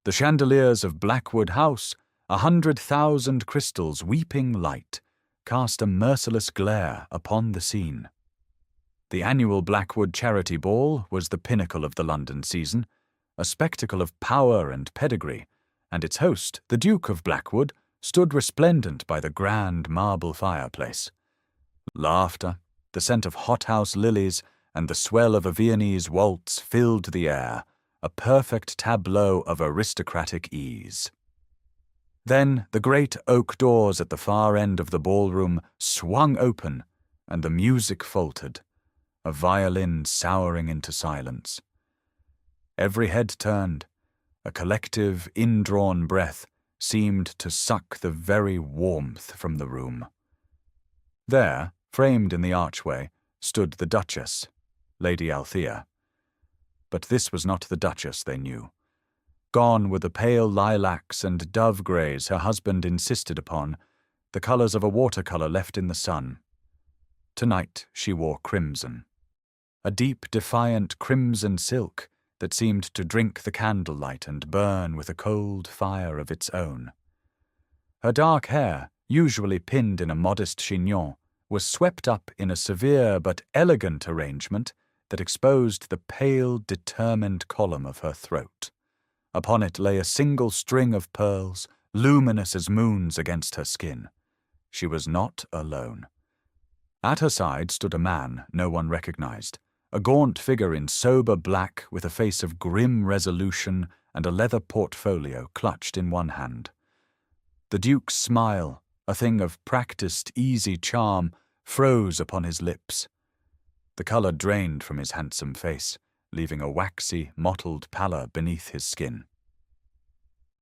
The chandeliers of Blackwood House, 100,000 crystals weeping light, cast a merciless glare upon the scene. The annual Blackwood Charity Ball was the pinnacle of the London season, a spectacle of power and pedigree, and its host, the Duke of Blackwood, stood resplendent by the grand marble fireplace. Laughter, the scent of hothouse lilies, and the swell of a Viennese waltz filled the air, a perfect tableau of aristocratic ease. Then the great oak doors at the far end of the ballroom swung open, and the music faltered, a violin souring into silence. Every head turned, a collective, indrawn breath seemed to suck the very warmth from the room. There, framed in the archway, stood the Duchess, Lady Althea. But this was not the Duchess they knew. Gone were the pale lilacs and dove greys her husband insisted upon, the colours of a watercolour left in the sun. Tonight she wore crimson, a deep, defiant crimson silk that seemed to drink the candlelight and burn with a cold fire of its own. Her dark hair, usually pinned in a modest chignon, was swept up in a severe but elegant arrangement that exposed the pale, determined column of her throat. Upon it lay a single string of pearls, luminous as moons against her skin. She was not alone. At her side stood a man no one recognized, a gaunt figure in sober black with a face of grim resolution and a leather portfolio clutched in one hand. The Duke's smile, a thing of practiced, easy charm, froze upon his lips. The colour drained from his handsome face, leaving a waxy, mottled pallor beneath his skin.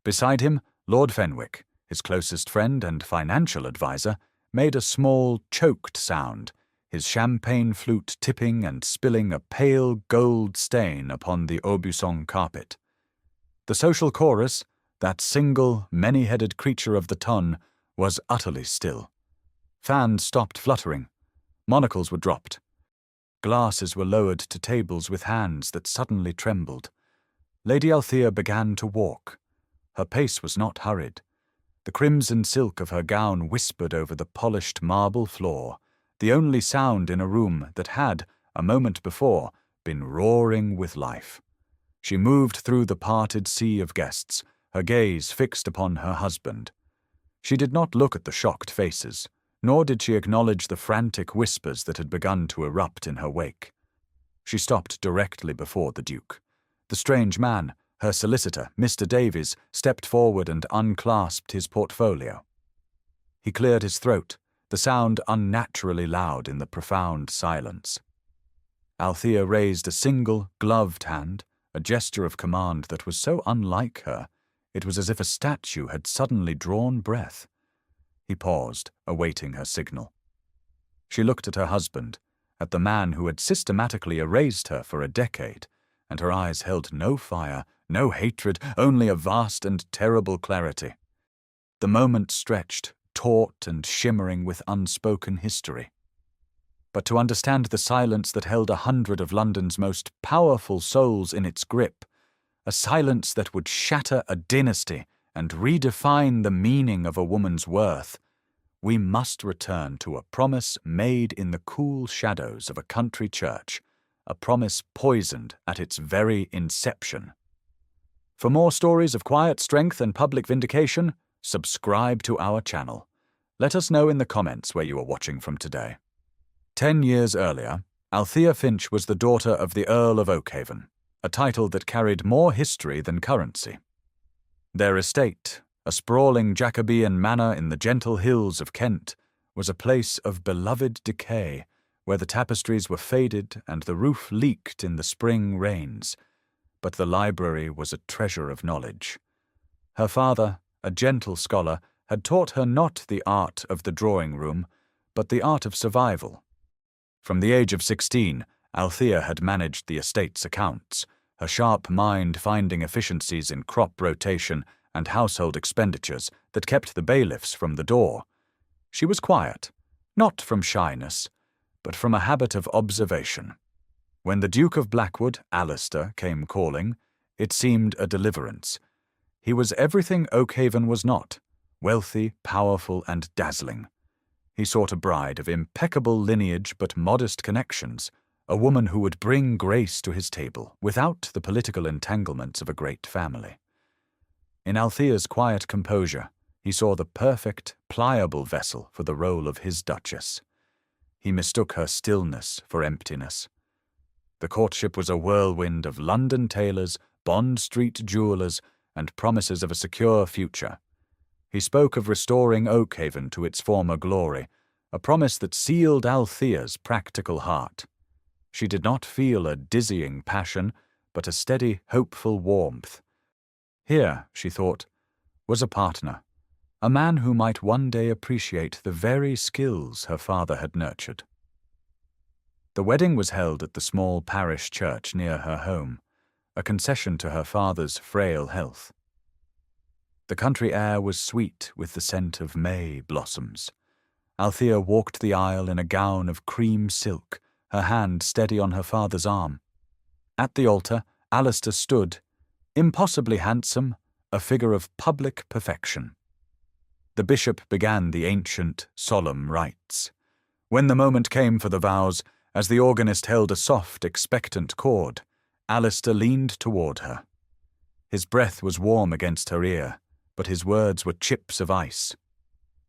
Beside him, Lord Fenwick, his closest friend and financial adviser, made a small, choked sound, his champagne flute tipping and spilling a pale gold stain upon the Aubusson carpet. The social chorus, that single, many-headed creature of the ton, was utterly still. Fans stopped fluttering. Monocles were dropped. Glasses were lowered to tables with hands that suddenly trembled. Lady Althea began to walk. Her pace was not hurried. The crimson silk of her gown whispered over the polished marble floor, the only sound in a room that had, a moment before, been roaring with life. She moved through the parted sea of guests, her gaze fixed upon her husband. She did not look at the shocked faces, nor did she acknowledge the frantic whispers that had begun to erupt in her wake. She stopped directly before the Duke. The strange man, her solicitor, Mr. Davies, stepped forward and unclasped his portfolio. He cleared his throat, the sound unnaturally loud in the profound silence. Althea raised a single, gloved hand, a gesture of command that was so unlike her, it was as if a statue had suddenly drawn breath. He paused, awaiting her signal. She looked at her husband, at the man who had systematically erased her for a decade, and her eyes held no fire, no hatred, only a vast and terrible clarity. The moment stretched, taut and shimmering with unspoken history. But to understand the silence that held 100 of London's most powerful souls in its grip, a silence that would shatter a dynasty and redefine the meaning of a woman's worth, we must return to a promise made in the cool shadows of a country church, a promise poisoned at its very inception. For more stories of quiet strength and public vindication, subscribe to our channel. Let us know in the comments where you are watching from today. 10 years earlier, Althea Finch was the daughter of the Earl of Oakhaven, a title that carried more history than currency. Their estate, a sprawling Jacobean manor in the gentle hills of Kent, was a place of beloved decay, where the tapestries were faded and the roof leaked in the spring rains, but the library was a treasure of knowledge. Her father, a gentle scholar, had taught her not the art of the drawing-room, but the art of survival. From the age of 16, Althea had managed the estate's accounts, her sharp mind finding efficiencies in crop rotation and household expenditures that kept the bailiffs from the door. She was quiet, not from shyness, but from a habit of observation. When the Duke of Blackwood, Alistair, came calling, it seemed a deliverance. He was everything Oakhaven was not, wealthy, powerful, and dazzling. He sought a bride of impeccable lineage but modest connections, a woman who would bring grace to his table without the political entanglements of a great family. In Althea's quiet composure, he saw the perfect, pliable vessel for the role of his duchess. He mistook her stillness for emptiness. The courtship was a whirlwind of London tailors, Bond Street jewelers, and promises of a secure future. He spoke of restoring Oakhaven to its former glory, a promise that sealed Althea's practical heart. She did not feel a dizzying passion, but a steady, hopeful warmth. Here, she thought, was a partner, a man who might one day appreciate the very skills her father had nurtured. The wedding was held at the small parish church near her home, a concession to her father's frail health. The country air was sweet with the scent of May blossoms. Althea walked the aisle in a gown of cream silk, her hand steady on her father's arm. At the altar, Alistair stood, impossibly handsome, a figure of public perfection. The bishop began the ancient, solemn rites. When the moment came for the vows, as the organist held a soft, expectant chord, Alistair leaned toward her. His breath was warm against her ear, but his words were chips of ice.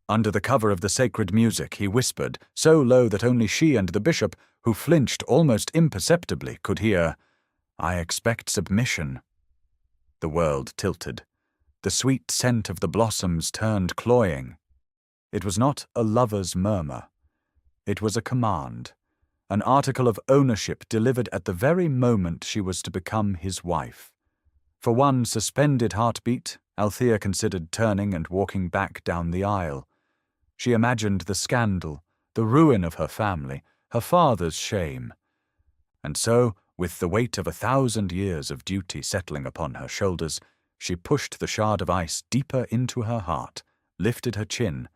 Under the cover of the sacred music, he whispered, so low that only she and the bishop, who flinched almost imperceptibly, could hear, "I expect submission." The world tilted. The sweet scent of the blossoms turned cloying. It was not a lover's murmur. It was a command, an article of ownership delivered at the very moment she was to become his wife. For one suspended heartbeat, Althea considered turning and walking back down the aisle. She imagined the scandal, the ruin of her family, her father's shame. And so, with the weight of 1,000 years of duty settling upon her shoulders, she pushed the shard of ice deeper into her heart, lifted her chin,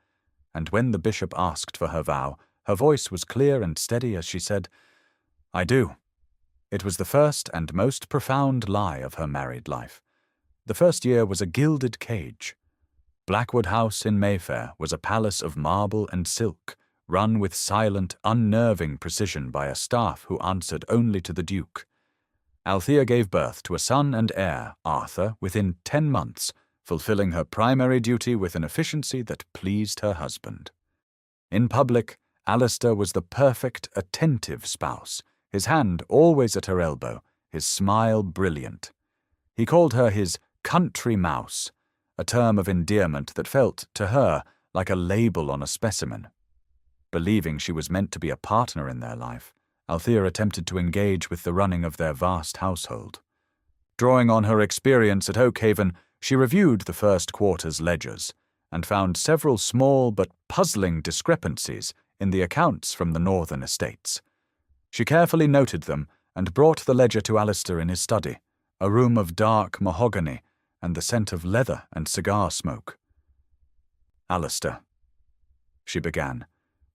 and when the bishop asked for her vow, her voice was clear and steady as she said, "I do." It was the first and most profound lie of her married life. The first year was a gilded cage. Blackwood House in Mayfair was a palace of marble and silk, run with silent, unnerving precision by a staff who answered only to the Duke. Althea gave birth to a son and heir, Arthur, within 10 months, fulfilling her primary duty with an efficiency that pleased her husband. In public, Alistair was the perfect, attentive spouse, his hand always at her elbow, his smile brilliant. He called her his country mouse, a term of endearment that felt, to her, like a label on a specimen. Believing she was meant to be a partner in their life, Althea attempted to engage with the running of their vast household. Drawing on her experience at Oakhaven, she reviewed the first quarter's ledgers, and found several small but puzzling discrepancies in the accounts from the northern estates. She carefully noted them and brought the ledger to Alistair in his study, a room of dark mahogany and the scent of leather and cigar smoke. "Alistair," she began,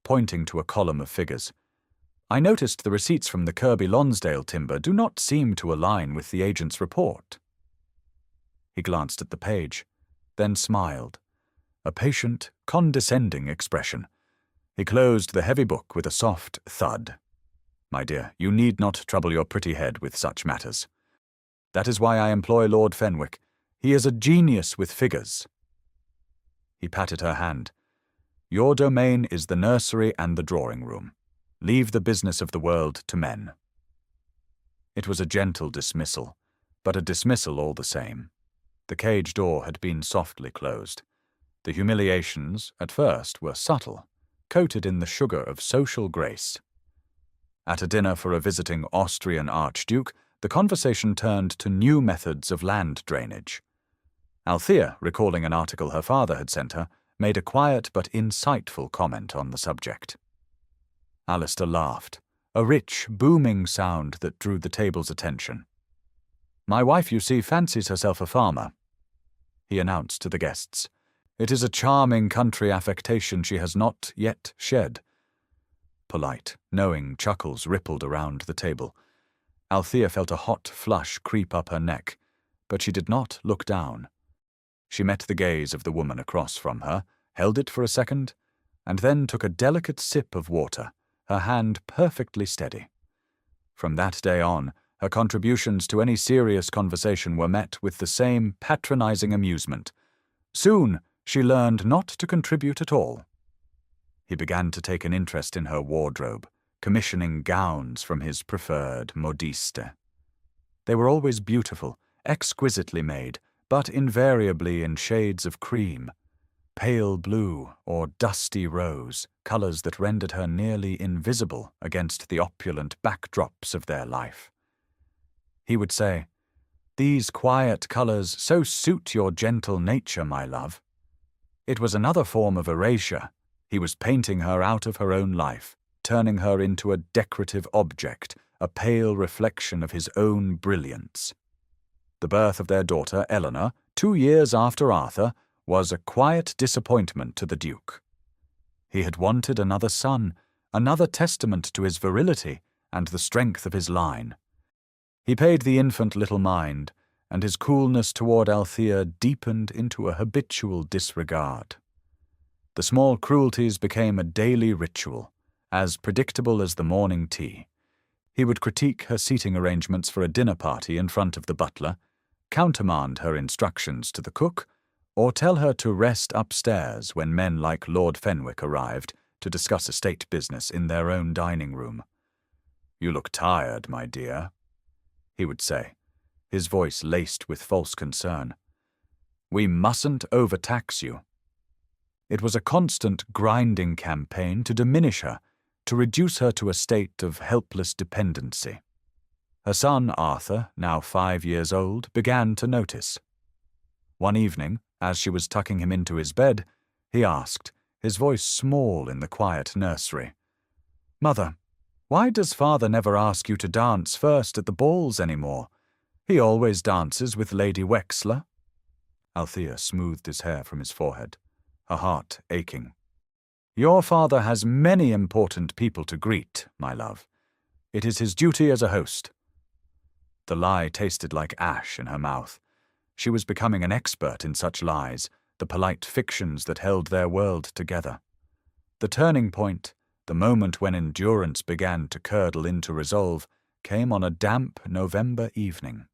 pointing to a column of figures, "I noticed the receipts from the Kirby Lonsdale timber do not seem to align with the agent's report." He glanced at the page, then smiled, a patient, condescending expression. He closed the heavy book with a soft thud. "My dear, you need not trouble your pretty head with such matters. That is why I employ Lord Fenwick. He is a genius with figures." He patted her hand. "Your domain is the nursery and the drawing-room. Leave the business of the world to men." It was a gentle dismissal, but a dismissal all the same. The cage door had been softly closed. The humiliations, at first, were subtle, coated in the sugar of social grace. At a dinner for a visiting Austrian archduke, the conversation turned to new methods of land drainage. Althea, recalling an article her father had sent her, made a quiet but insightful comment on the subject. Alistair laughed, a rich, booming sound that drew the table's attention. "My wife, you see, fancies herself a farmer," he announced to the guests. "It is a charming country affectation she has not yet shed." Polite, knowing chuckles rippled around the table. Althea felt a hot flush creep up her neck, but she did not look down. She met the gaze of the woman across from her, held it for a second, and then took a delicate sip of water, her hand perfectly steady. From that day on, her contributions to any serious conversation were met with the same patronizing amusement. Soon, she learned not to contribute at all. He began to take an interest in her wardrobe, commissioning gowns from his preferred modiste. They were always beautiful, exquisitely made, but invariably in shades of cream, pale blue or dusty rose, colors that rendered her nearly invisible against the opulent backdrops of their life. He would say, "These quiet colors so suit your gentle nature, my love." It was another form of erasure. He was painting her out of her own life, turning her into a decorative object, a pale reflection of his own brilliance. The birth of their daughter, Eleanor, 2 years after Arthur, was a quiet disappointment to the Duke. He had wanted another son, another testament to his virility and the strength of his line. He paid the infant little mind, and his coolness toward Althea deepened into a habitual disregard. The small cruelties became a daily ritual, as predictable as the morning tea. He would critique her seating arrangements for a dinner party in front of the butler, countermand her instructions to the cook, or tell her to rest upstairs when men like Lord Fenwick arrived to discuss estate business in their own dining room. "You look tired, my dear," he would say, his voice laced with false concern. "We mustn't overtax you." It was a constant grinding campaign to diminish her, to reduce her to a state of helpless dependency. Her son Arthur, now 5 years old, began to notice. One evening, as she was tucking him into his bed, he asked, his voice small in the quiet nursery, "Mother, why does father never ask you to dance first at the balls any more? He always dances with Lady Wexler." Althea smoothed his hair from his forehead, her heart aching. "Your father has many important people to greet, my love. It is his duty as a host." The lie tasted like ash in her mouth. She was becoming an expert in such lies, the polite fictions that held their world together. The turning point, the moment when endurance began to curdle into resolve, came on a damp November evening.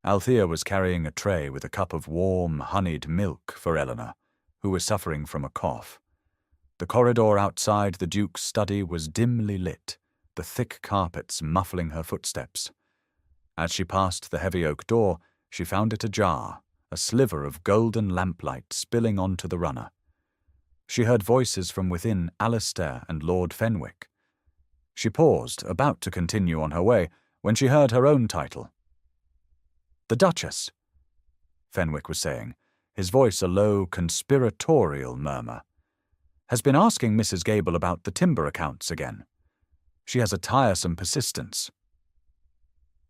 Althea was carrying a tray with a cup of warm, honeyed milk for Eleanor, who was suffering from a cough. The corridor outside the Duke's study was dimly lit, the thick carpets muffling her footsteps. As she passed the heavy oak door, she found it ajar, a sliver of golden lamplight spilling onto the runner. She heard voices from within Alistair and Lord Fenwick. She paused, about to continue on her way, when she heard her own title. "The Duchess," Fenwick was saying, his voice a low, conspiratorial murmur, "has been asking Mrs. Gable about the timber accounts again. She has a tiresome persistence."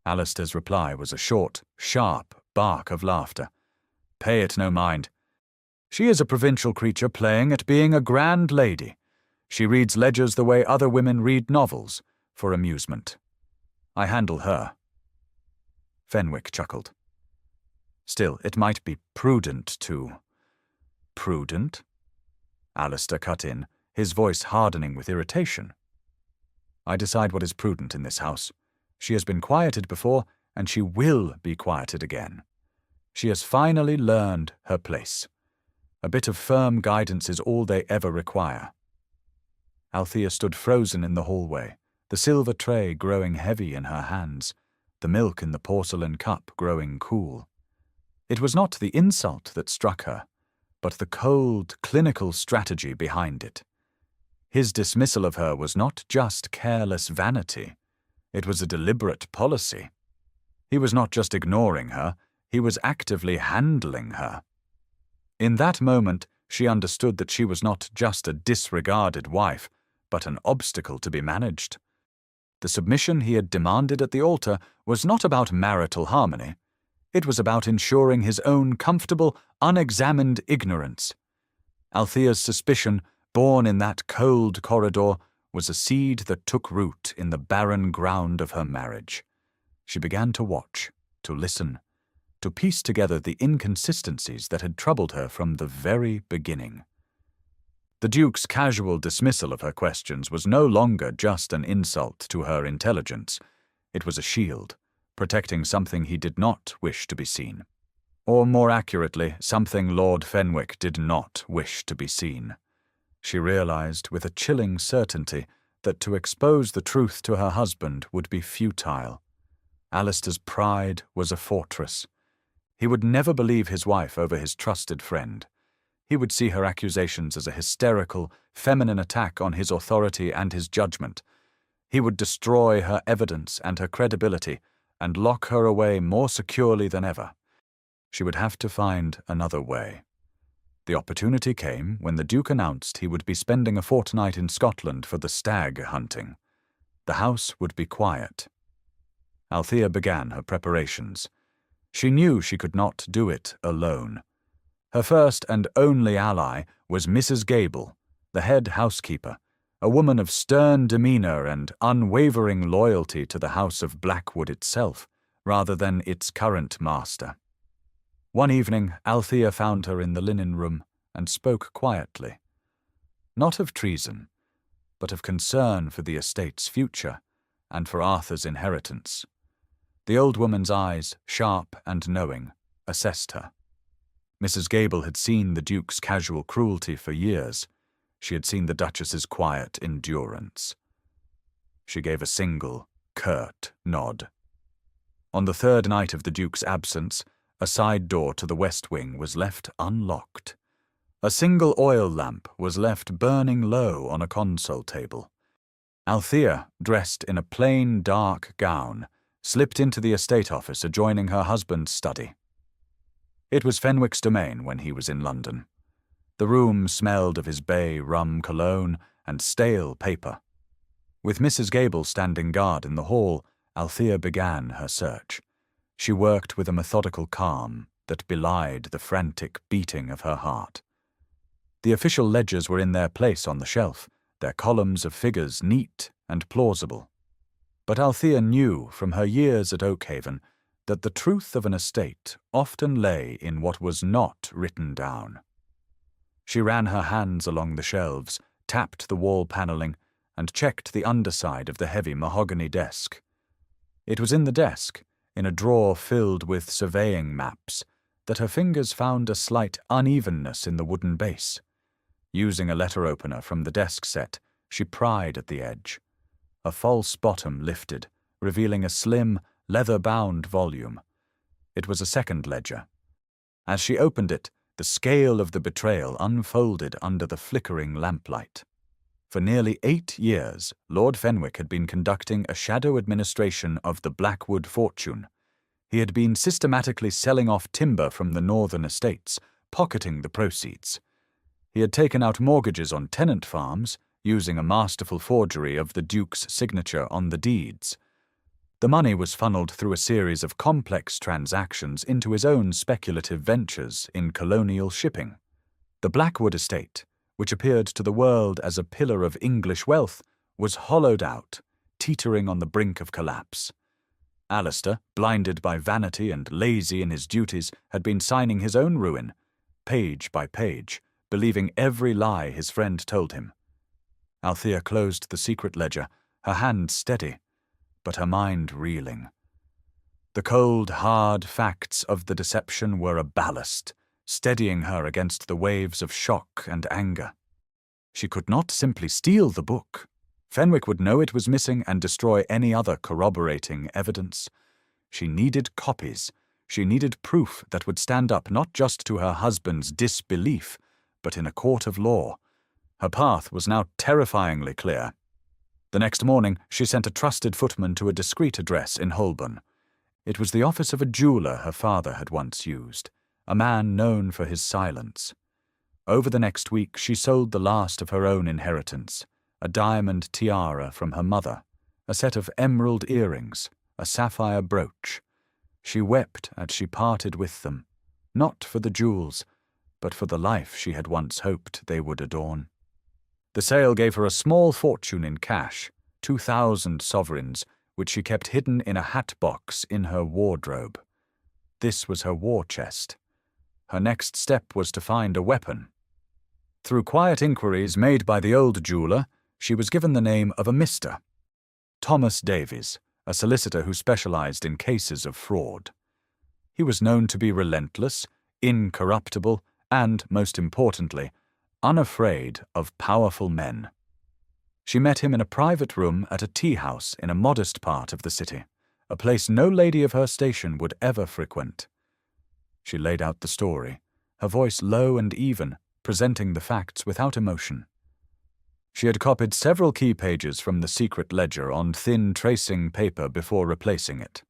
Alistair's reply was a short, sharp bark of laughter. "Pay it no mind. She is a provincial creature playing at being a grand lady. She reads ledgers the way other women read novels, for amusement. I handle her." Fenwick chuckled. "Still, it might be prudent to—" "Prudent?" Alistair cut in, his voice hardening with irritation. "I decide what is prudent in this house. She has been quieted before, and she will be quieted again. She has finally learned her place. A bit of firm guidance is all they ever require." Althea stood frozen in the hallway, the silver tray growing heavy in her hands, the milk in the porcelain cup growing cool. It was not the insult that struck her, but the cold, clinical strategy behind it. His dismissal of her was not just careless vanity. It was a deliberate policy. He was not just ignoring her, he was actively handling her. In that moment, she understood that she was not just a disregarded wife, but an obstacle to be managed. The submission he had demanded at the altar was not about marital harmony. It was about ensuring his own comfortable, unexamined ignorance. Althea's suspicion, born in that cold corridor, was a seed that took root in the barren ground of her marriage. She began to watch, to listen, to piece together the inconsistencies that had troubled her from the very beginning. The Duke's casual dismissal of her questions was no longer just an insult to her intelligence. It was a shield, protecting something he did not wish to be seen. Or more accurately, something Lord Fenwick did not wish to be seen. She realized with a chilling certainty that to expose the truth to her husband would be futile. Alistair's pride was a fortress. He would never believe his wife over his trusted friend. He would see her accusations as a hysterical, feminine attack on his authority and his judgment. He would destroy her evidence and her credibility and lock her away more securely than ever. She would have to find another way. The opportunity came when the Duke announced he would be spending a fortnight in Scotland for the stag hunting. The house would be quiet. Althea began her preparations. She knew she could not do it alone. Her first and only ally was Mrs. Gable, the head housekeeper, a woman of stern demeanour and unwavering loyalty to the House of Blackwood itself, rather than its current master. One evening, Althea found her in the linen room and spoke quietly. Not of treason, but of concern for the estate's future and for Arthur's inheritance. The old woman's eyes, sharp and knowing, assessed her. Mrs. Gable had seen the Duke's casual cruelty for years. She had seen the Duchess's quiet endurance. She gave a single, curt nod. On the third night of the Duke's absence, a side door to the west wing was left unlocked. A single oil lamp was left burning low on a console table. Althea, dressed in a plain dark gown, slipped into the estate office adjoining her husband's study. It was Fenwick's domain when he was in London. The room smelled of his bay rum cologne and stale paper. With Mrs. Gable standing guard in the hall, Althea began her search. She worked with a methodical calm that belied the frantic beating of her heart. The official ledgers were in their place on the shelf, their columns of figures neat and plausible. But Althea knew from her years at Oakhaven that the truth of an estate often lay in what was not written down. She ran her hands along the shelves, tapped the wall panelling, and checked the underside of the heavy mahogany desk. It was in the desk, in a drawer filled with surveying maps, that her fingers found a slight unevenness in the wooden base. Using a letter opener from the desk set, she pried at the edge. A false bottom lifted, revealing a slim, leather-bound volume. It was a second ledger. As she opened it, the scale of the betrayal unfolded under the flickering lamplight. For nearly 8 years, Lord Fenwick had been conducting a shadow administration of the Blackwood fortune. He had been systematically selling off timber from the northern estates, pocketing the proceeds. He had taken out mortgages on tenant farms, using a masterful forgery of the Duke's signature on the deeds. The money was funneled through a series of complex transactions into his own speculative ventures in colonial shipping. The Blackwood estate, which appeared to the world as a pillar of English wealth, was hollowed out, teetering on the brink of collapse. Alistair, blinded by vanity and lazy in his duties, had been signing his own ruin, page by page, believing every lie his friend told him. Althea closed the secret ledger, her hand steady, but her mind reeling. The cold, hard facts of the deception were a ballast, steadying her against the waves of shock and anger. She could not simply steal the book. Fenwick would know it was missing and destroy any other corroborating evidence. She needed copies. She needed proof that would stand up not just to her husband's disbelief, but in a court of law. Her path was now terrifyingly clear. The next morning, she sent a trusted footman to a discreet address in Holborn. It was the office of a jeweller her father had once used, a man known for his silence. Over the next week, she sold the last of her own inheritance, a diamond tiara from her mother, a set of emerald earrings, a sapphire brooch. She wept as she parted with them, not for the jewels, but for the life she had once hoped they would adorn. The sale gave her a small fortune in cash, 2,000 sovereigns, which she kept hidden in a hat box in her wardrobe. This was her war chest. Her next step was to find a weapon. Through quiet inquiries made by the old jeweller, she was given the name of a Mr. Thomas Davies, a solicitor who specialized in cases of fraud. He was known to be relentless, incorruptible, and, most importantly, unafraid of powerful men. She met him in a private room at a tea-house in a modest part of the city, a place no lady of her station would ever frequent. She laid out the story, her voice low and even, presenting the facts without emotion. She had copied several key pages from the secret ledger on thin tracing paper before replacing it.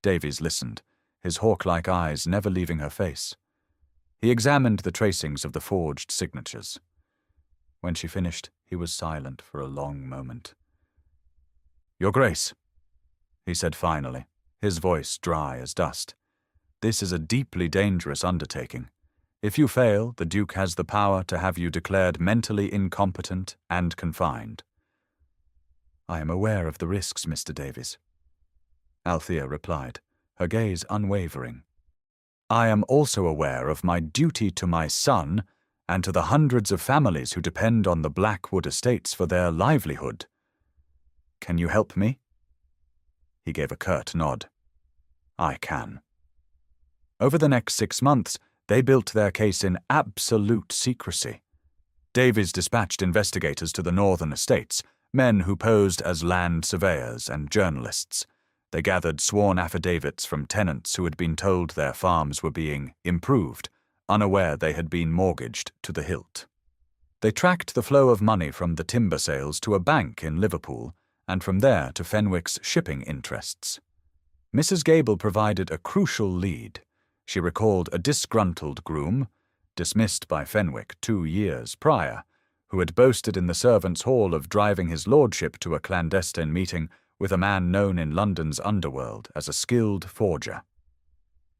Davies listened, his hawk-like eyes never leaving her face. He examined the tracings of the forged signatures. When she finished, he was silent for a long moment. "Your Grace," he said finally, his voice dry as dust, "this is a deeply dangerous undertaking. If you fail, the Duke has the power to have you declared mentally incompetent and confined." "I am aware of the risks, Mr. Davies," Althea replied, her gaze unwavering. "I am also aware of my duty to my son and to the hundreds of families who depend on the Blackwood estates for their livelihood. Can you help me?" He gave a curt nod. "I can." Over the next 6 months, they built their case in absolute secrecy. Davies dispatched investigators to the northern estates, men who posed as land surveyors and journalists. They gathered sworn affidavits from tenants who had been told their farms were being improved, unaware they had been mortgaged to the hilt. They tracked the flow of money from the timber sales to a bank in Liverpool, and from there to Fenwick's shipping interests. Mrs. Gable provided a crucial lead. She recalled a disgruntled groom, dismissed by Fenwick 2 years prior, who had boasted in the servants' hall of driving his lordship to a clandestine meeting with a man known in London's underworld as a skilled forger.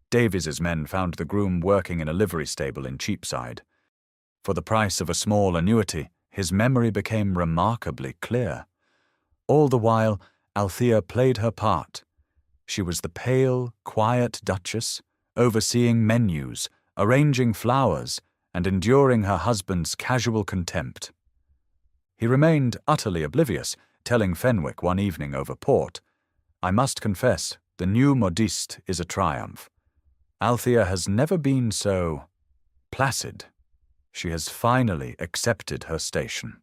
Davies's men found the groom working in a livery stable in Cheapside. For the price of a small annuity, his memory became remarkably clear. All the while, Althea played her part. She was the pale, quiet duchess, overseeing menus, arranging flowers, and enduring her husband's casual contempt. He remained utterly oblivious, telling Fenwick one evening over port, "I must confess, the new modiste is a triumph. Althea has never been so placid. She has finally accepted her station."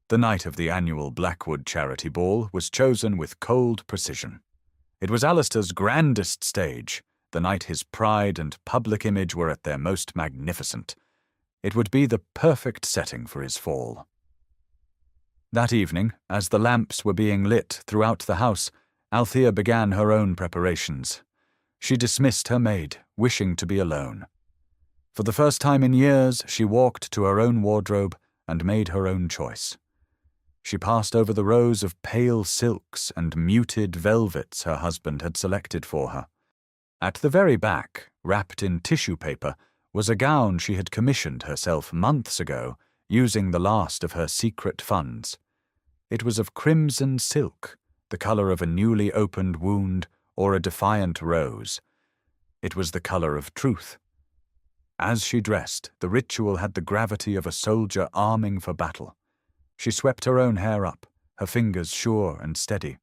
The night of the annual Blackwood Charity Ball was chosen with cold precision. It was Alistair's grandest stage, the night his pride and public image were at their most magnificent. It would be the perfect setting for his fall. That evening, as the lamps were being lit throughout the house, Althea began her own preparations. She dismissed her maid, wishing to be alone. For the first time in years, she walked to her own wardrobe and made her own choice. She passed over the rows of pale silks and muted velvets her husband had selected for her. At the very back, wrapped in tissue paper, was a gown she had commissioned herself months ago, using the last of her secret funds. It was of crimson silk, the colour of a newly opened wound or a defiant rose. It was the colour of truth. As she dressed, the ritual had the gravity of a soldier arming for battle. She swept her own hair up, her fingers sure and steady.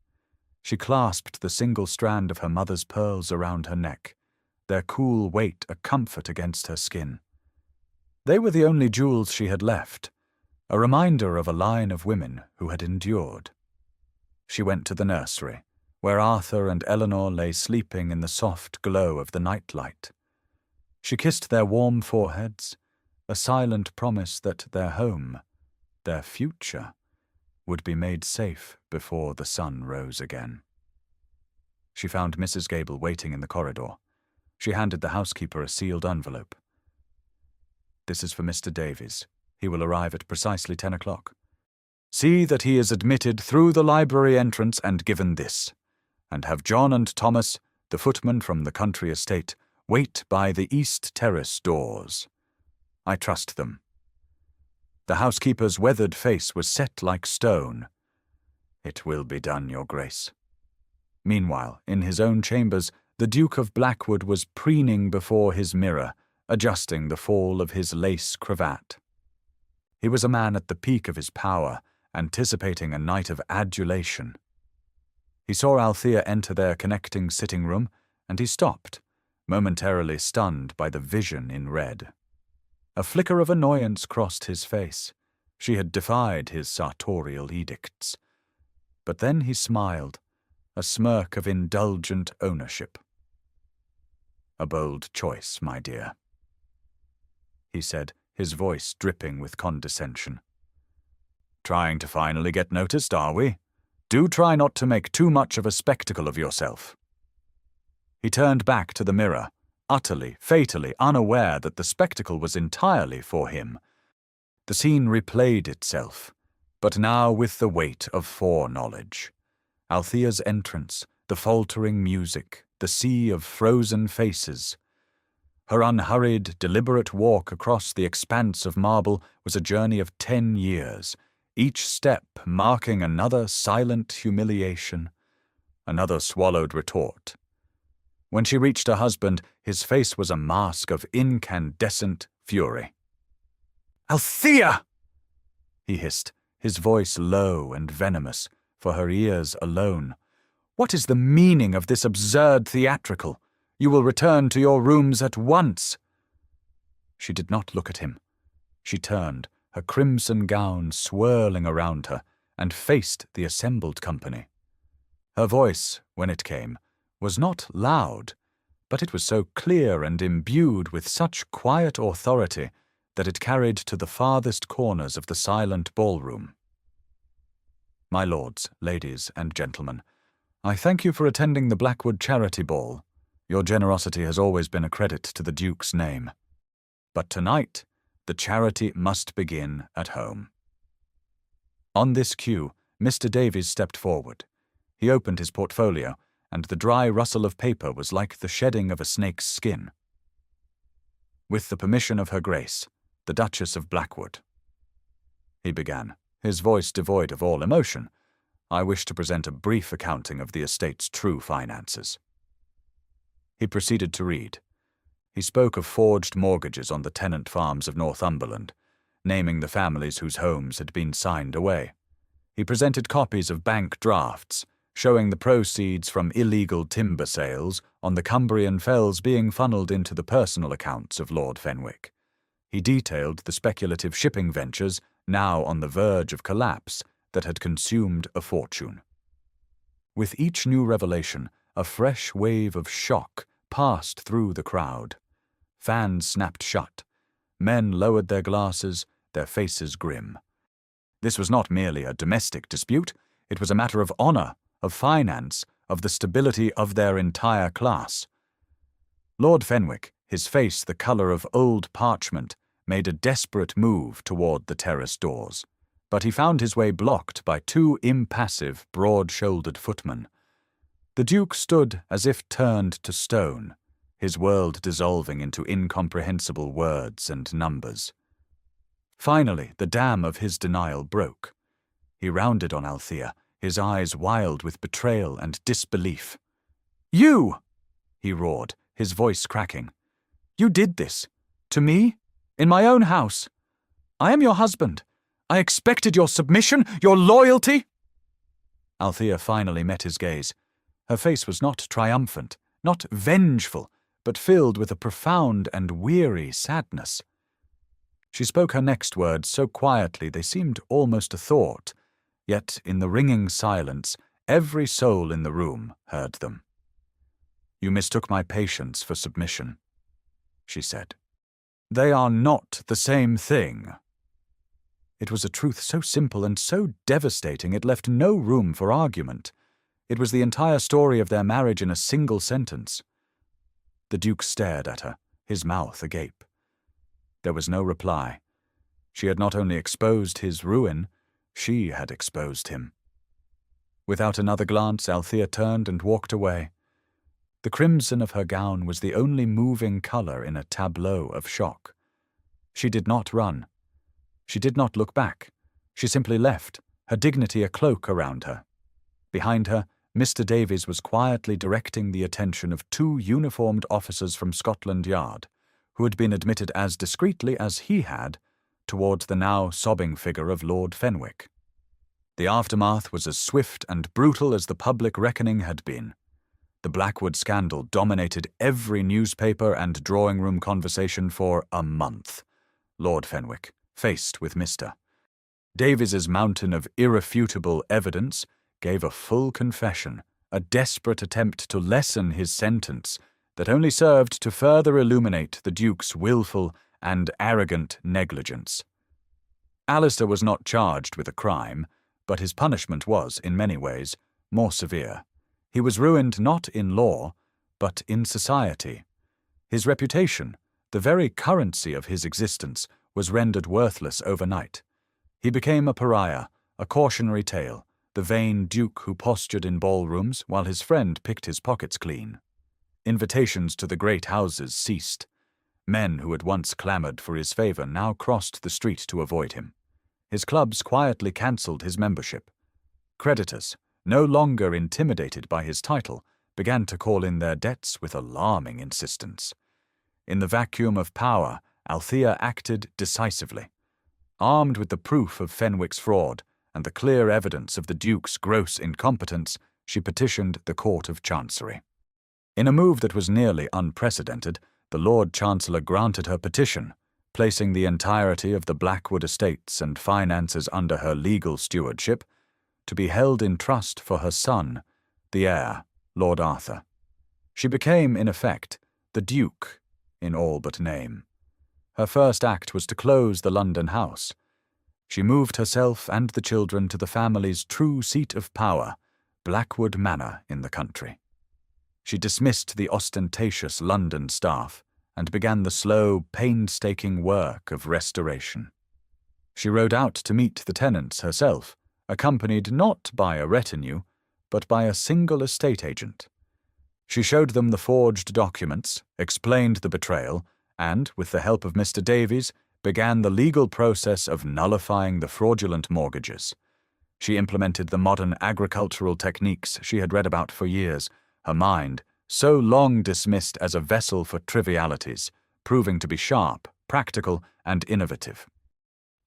She clasped the single strand of her mother's pearls around her neck, their cool weight a comfort against her skin. They were the only jewels she had left, a reminder of a line of women who had endured. She went to the nursery, where Arthur and Eleanor lay sleeping in the soft glow of the nightlight. She kissed their warm foreheads, a silent promise that their home, their future, would be made safe before the sun rose again. She found Mrs. Gable waiting in the corridor. She handed the housekeeper a sealed envelope. "This is for Mr. Davies. He will arrive at precisely 10 o'clock. See that he is admitted through the library entrance and given this, and have John and Thomas, the footman from the country estate, wait by the east terrace doors. I trust them." The housekeeper's weathered face was set like stone. "It will be done, Your Grace." Meanwhile, in his own chambers, The Duke of Blackwood was preening before his mirror, adjusting the fall of his lace cravat. He was a man at the peak of his power, anticipating a night of adulation. He saw Althea enter their connecting sitting room, and he stopped, momentarily stunned by the vision in red. A flicker of annoyance crossed his face. She had defied his sartorial edicts. But then he smiled, a smirk of indulgent ownership. "A bold choice, my dear," he said, his voice dripping with condescension. "Trying to finally get noticed, are we? Do try not to make too much of a spectacle of yourself." He turned back to the mirror, utterly, fatally unaware that the spectacle was entirely for him. The scene replayed itself, but now with the weight of foreknowledge. Althea's entrance, the faltering music, the sea of frozen faces. Her unhurried, deliberate walk across the expanse of marble was a journey of 10 years, each step marking another silent humiliation, another swallowed retort. When she reached her husband, his face was a mask of incandescent fury. "Althea!" he hissed, his voice low and venomous, for her ears alone. "What is the meaning of this absurd theatrical? You will return to your rooms at once." She did not look at him. She turned, her crimson gown swirling around her, and faced the assembled company. Her voice, when it came, was not loud, but it was so clear and imbued with such quiet authority that it carried to the farthest corners of the silent ballroom. "My lords, ladies, and gentlemen, I thank you for attending the Blackwood Charity Ball. Your generosity has always been a credit to the Duke's name. But tonight, the charity must begin at home." On this cue, Mr. Davies stepped forward. He opened his portfolio, and the dry rustle of paper was like the shedding of a snake's skin. "With the permission of Her Grace, the Duchess of Blackwood," he began, his voice devoid of all emotion, "I wish to present a brief accounting of the estate's true finances." He proceeded to read. He spoke of forged mortgages on the tenant farms of Northumberland, naming the families whose homes had been signed away. He presented copies of bank drafts, showing the proceeds from illegal timber sales on the Cumbrian fells being funneled into the personal accounts of Lord Fenwick. He detailed the speculative shipping ventures, now on the verge of collapse, that had consumed a fortune. With each new revelation, a fresh wave of shock passed through the crowd. Fans snapped shut. Men lowered their glasses, their faces grim. This was not merely a domestic dispute, it was a matter of honor, of finance, of the stability of their entire class. Lord Fenwick, his face the color of old parchment, made a desperate move toward the terrace doors, but he found his way blocked by two impassive, broad-shouldered footmen. The Duke stood as if turned to stone, his world dissolving into incomprehensible words and numbers. Finally, the dam of his denial broke. He rounded on Althea, his eyes wild with betrayal and disbelief. "You!" he roared, his voice cracking. "You did this. To me? In my own house. I am your husband. I expected your submission, your loyalty." Althea finally met his gaze. Her face was not triumphant, not vengeful, but filled with a profound and weary sadness. She spoke her next words so quietly they seemed almost a thought, yet in the ringing silence every soul in the room heard them. "You mistook my patience for submission," she said. "They are not the same thing." It was a truth so simple and so devastating it left no room for argument. It was the entire story of their marriage in a single sentence. The Duke stared at her, his mouth agape. There was no reply. She had not only exposed his ruin, she had exposed him. Without another glance, Althea turned and walked away. The crimson of her gown was the only moving color in a tableau of shock. She did not run. She did not look back. She simply left, her dignity a cloak around her. Behind her, Mr. Davies was quietly directing the attention of two uniformed officers from Scotland Yard, who had been admitted as discreetly as he had, towards the now sobbing figure of Lord Fenwick. The aftermath was as swift and brutal as the public reckoning had been. The Blackwood scandal dominated every newspaper and drawing-room conversation for a month. Lord Fenwick, faced with Mr. Davies's mountain of irrefutable evidence, gave a full confession, a desperate attempt to lessen his sentence that only served to further illuminate the Duke's willful and arrogant negligence. Alistair was not charged with a crime, but his punishment was, in many ways, more severe. He was ruined not in law, but in society. His reputation, the very currency of his existence, was rendered worthless overnight. He became a pariah, a cautionary tale, the vain Duke who postured in ballrooms while his friend picked his pockets clean. Invitations to the great houses ceased. Men who had once clamoured for his favour now crossed the street to avoid him. His clubs quietly cancelled his membership. Creditors, no longer intimidated by his title, began to call in their debts with alarming insistence. In the vacuum of power, Althea acted decisively. Armed with the proof of Fenwick's fraud and the clear evidence of the Duke's gross incompetence, she petitioned the Court of Chancery. In a move that was nearly unprecedented, the Lord Chancellor granted her petition, placing the entirety of the Blackwood estates and finances under her legal stewardship, to be held in trust for her son, the heir, Lord Arthur. She became, in effect, the Duke, in all but name. Her first act was to close the London house. She moved herself and the children to the family's true seat of power, Blackwood Manor in the country. She dismissed the ostentatious London staff and began the slow, painstaking work of restoration. She rode out to meet the tenants herself, accompanied not by a retinue, but by a single estate agent. She showed them the forged documents, explained the betrayal, and, with the help of Mr. Davies, began the legal process of nullifying the fraudulent mortgages. She implemented the modern agricultural techniques she had read about for years, her mind, so long dismissed as a vessel for trivialities, proving to be sharp, practical, and innovative.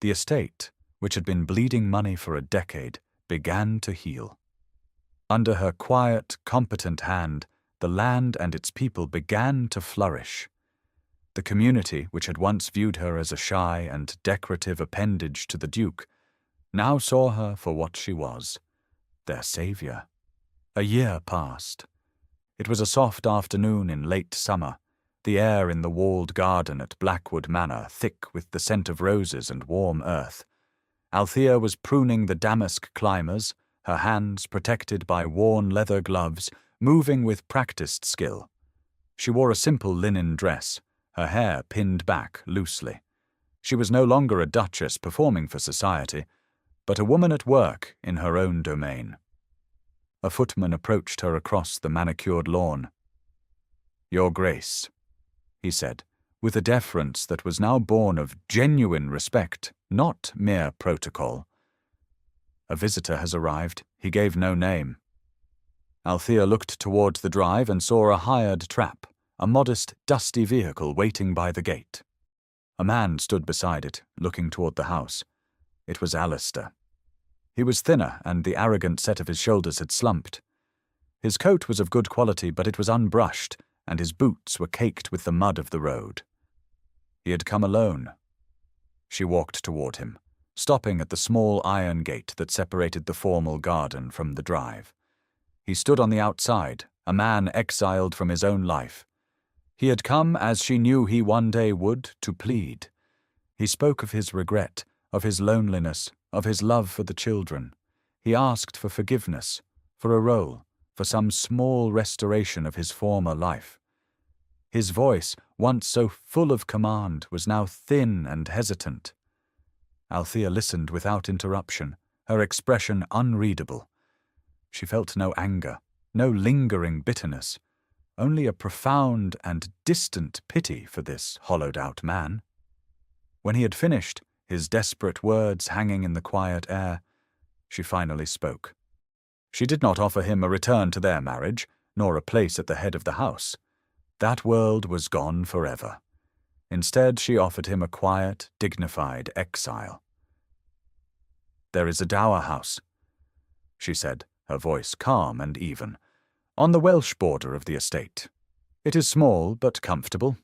The estate, which had been bleeding money for a decade, began to heal. Under her quiet, competent hand, the land and its people began to flourish. The community, which had once viewed her as a shy and decorative appendage to the Duke, now saw her for what she was, their saviour. A year passed. It was a soft afternoon in late summer, the air in the walled garden at Blackwood Manor thick with the scent of roses and warm earth. Althea was pruning the damask climbers, her hands protected by worn leather gloves, moving with practised skill. She wore a simple linen dress, her hair pinned back loosely. She was no longer a duchess performing for society, but a woman at work in her own domain. A footman approached her across the manicured lawn. "Your Grace," he said, with a deference that was now born of genuine respect, not mere protocol. "A visitor has arrived." He gave no name. Althea looked towards the drive and saw a hired trap, a modest, dusty vehicle waiting by the gate. A man stood beside it, looking toward the house. It was Alistair. He was thinner, and the arrogant set of his shoulders had slumped. His coat was of good quality, but it was unbrushed, and his boots were caked with the mud of the road. He had come alone. She walked toward him, stopping at the small iron gate that separated the formal garden from the drive. He stood on the outside, a man exiled from his own life. He had come, as she knew he one day would, to plead. He spoke of his regret, of his loneliness, of his love for the children. He asked for forgiveness, for a role, for some small restoration of his former life. His voice, once so full of command, was now thin and hesitant. Althea listened without interruption, her expression unreadable. She felt no anger, no lingering bitterness, only a profound and distant pity for this hollowed-out man. When he had finished, his desperate words hanging in the quiet air, she finally spoke. She did not offer him a return to their marriage, nor a place at the head of the house. That world was gone forever. Instead, she offered him a quiet, dignified exile. "There is a dower house," she said, her voice calm and even, "on the Welsh border of the estate. It is small but comfortable.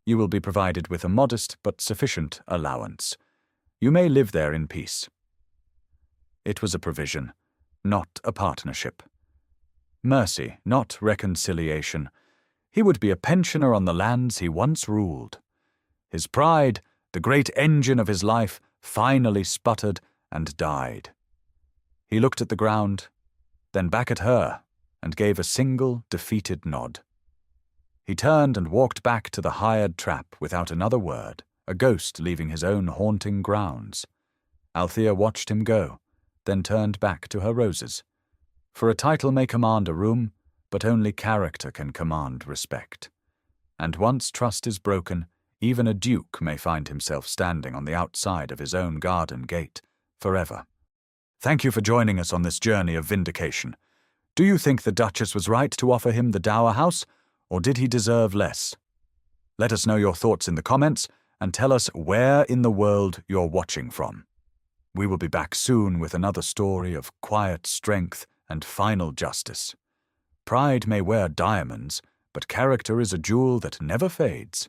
You will be provided with a modest but sufficient allowance. You may live there in peace." It was a provision, not a partnership. Mercy, not reconciliation. He would be a pensioner on the lands he once ruled. His pride, the great engine of his life, finally sputtered and died. He looked at the ground, then back at her, and gave a single, defeated nod. He turned and walked back to the hired trap without another word, a ghost leaving his own haunting grounds. Althea watched him go, then turned back to her roses. For a title may command a room, but only character can command respect. And once trust is broken, even a duke may find himself standing on the outside of his own garden gate, forever. Thank you for joining us on this journey of vindication. Do you think the Duchess was right to offer him the dower house, or did he deserve less? Let us know your thoughts in the comments, and tell us where in the world you're watching from. We will be back soon with another story of quiet strength and final justice. Pride may wear diamonds, but character is a jewel that never fades.